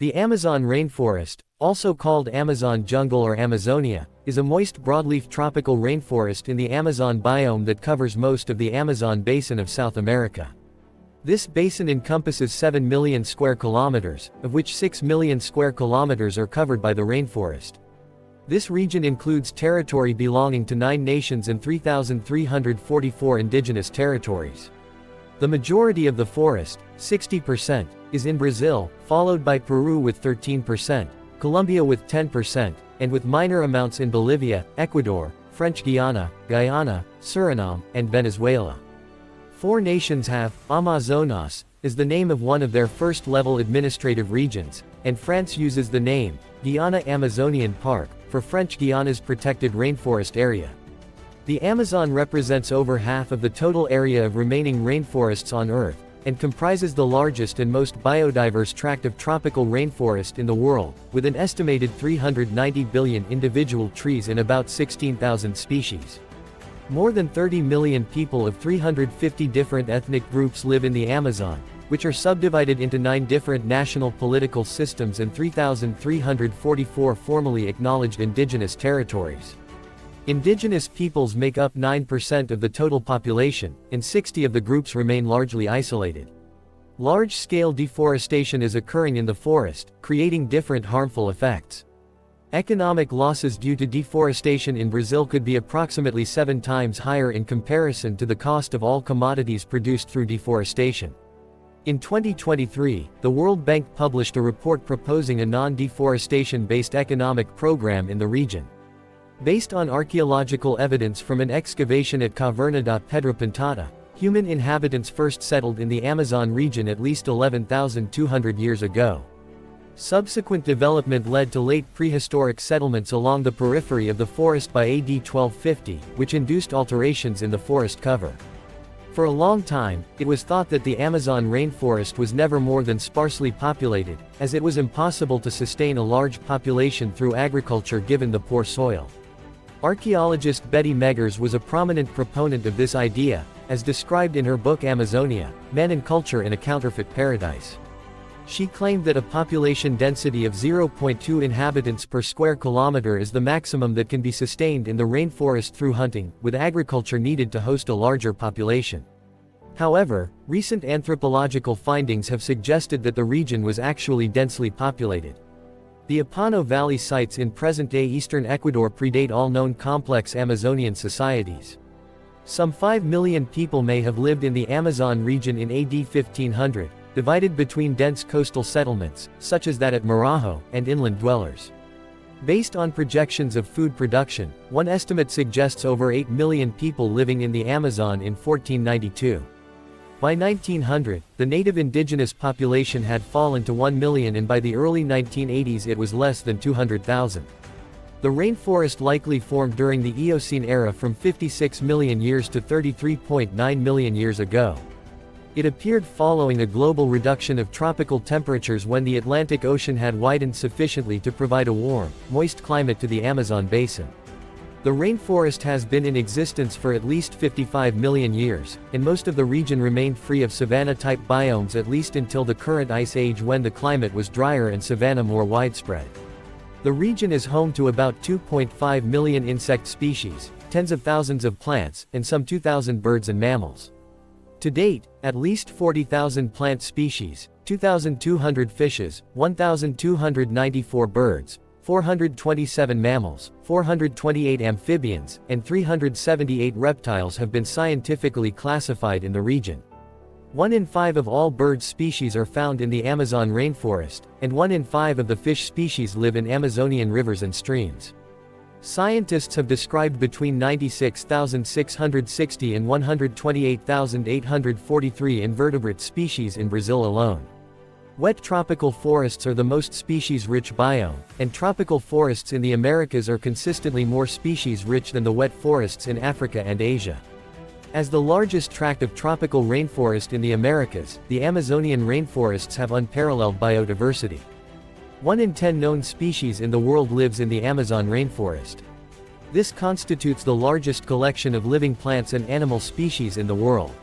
The Amazon rainforest, also called Amazon jungle or Amazonia, is a moist broadleaf tropical rainforest in the Amazon biome that covers most of the Amazon basin of South America. This basin encompasses 7 million square kilometers, of which 6 million square kilometers are covered by the rainforest. This region includes territory belonging to 9 nations and 3,344 indigenous territories. The majority of the forest, 60%, is in Brazil, followed by Peru with 13%, Colombia with 10%, and with minor amounts in Bolivia, Ecuador, French Guiana, Guyana, Suriname, and Venezuela. 4 nations have Amazonas is the name of one of their first-level administrative regions, and France uses the name Guiana Amazonian Park for French Guiana's protected rainforest area. The Amazon represents over half of the total area of remaining rainforests on Earth, and comprises the largest and most biodiverse tract of tropical rainforest in the world, with an estimated 390 billion individual trees and about 16,000 species. More than 30 million people of 350 different ethnic groups live in the Amazon, which are subdivided into 9 different national political systems and 3,344 formally acknowledged indigenous territories. Indigenous peoples make up 9% of the total population, and 60 of the groups remain largely isolated. Large-scale deforestation is occurring in the forest, creating different harmful effects. Economic losses due to deforestation in Brazil could be approximately 7 times higher in comparison to the cost of all commodities produced through deforestation. In 2023, the World Bank published a report proposing a non-deforestation-based economic program in the region. Based on archaeological evidence from an excavation at Caverna da Pedra Pintada, human inhabitants first settled in the Amazon region at least 11,200 years ago. Subsequent development led to late prehistoric settlements along the periphery of the forest by AD 1250, which induced alterations in the forest cover. For a long time, it was thought that the Amazon rainforest was never more than sparsely populated, as it was impossible to sustain a large population through agriculture given the poor soil. Archaeologist Betty Meggers was a prominent proponent of this idea, as described in her book Amazonia, Man and Culture in a Counterfeit Paradise. She claimed that a population density of 0.2 inhabitants per square kilometer is the maximum that can be sustained in the rainforest through hunting, with agriculture needed to host a larger population. However, recent anthropological findings have suggested that the region was actually densely populated. The Apano Valley sites in present-day eastern Ecuador predate all known complex Amazonian societies. Some 5 million people may have lived in the Amazon region in AD 1500, divided between dense coastal settlements, such as that at Marajo, and inland dwellers. Based on projections of food production, one estimate suggests over 8 million people living in the Amazon in 1492. By 1900, the native indigenous population had fallen to 1 million, and by the early 1980s it was less than 200,000. The rainforest likely formed during the Eocene era from 56 million years to 33.9 million years ago. It appeared following a global reduction of tropical temperatures when the Atlantic Ocean had widened sufficiently to provide a warm, moist climate to the Amazon basin. The rainforest has been in existence for at least 55 million years, and most of the region remained free of savanna-type biomes at least until the current ice age, when the climate was drier and savanna more widespread. The region is home to about 2.5 million insect species, tens of thousands of plants, and some 2,000 birds and mammals. To date, at least 40,000 plant species, 2,200 fishes, 1,294 birds, 427 mammals, 428 amphibians, and 378 reptiles have been scientifically classified in the region. 1 in 5 of all bird species are found in the Amazon rainforest, and 1 in 5 of the fish species live in Amazonian rivers and streams. Scientists have described between 96,660 and 128,843 invertebrate species in Brazil alone. Wet tropical forests are the most species-rich biome, and tropical forests in the Americas are consistently more species-rich than the wet forests in Africa and Asia. As the largest tract of tropical rainforest in the Americas, the Amazonian rainforests have unparalleled biodiversity. 1 in 10 known species in the world lives in the Amazon rainforest. This constitutes the largest collection of living plants and animal species in the world.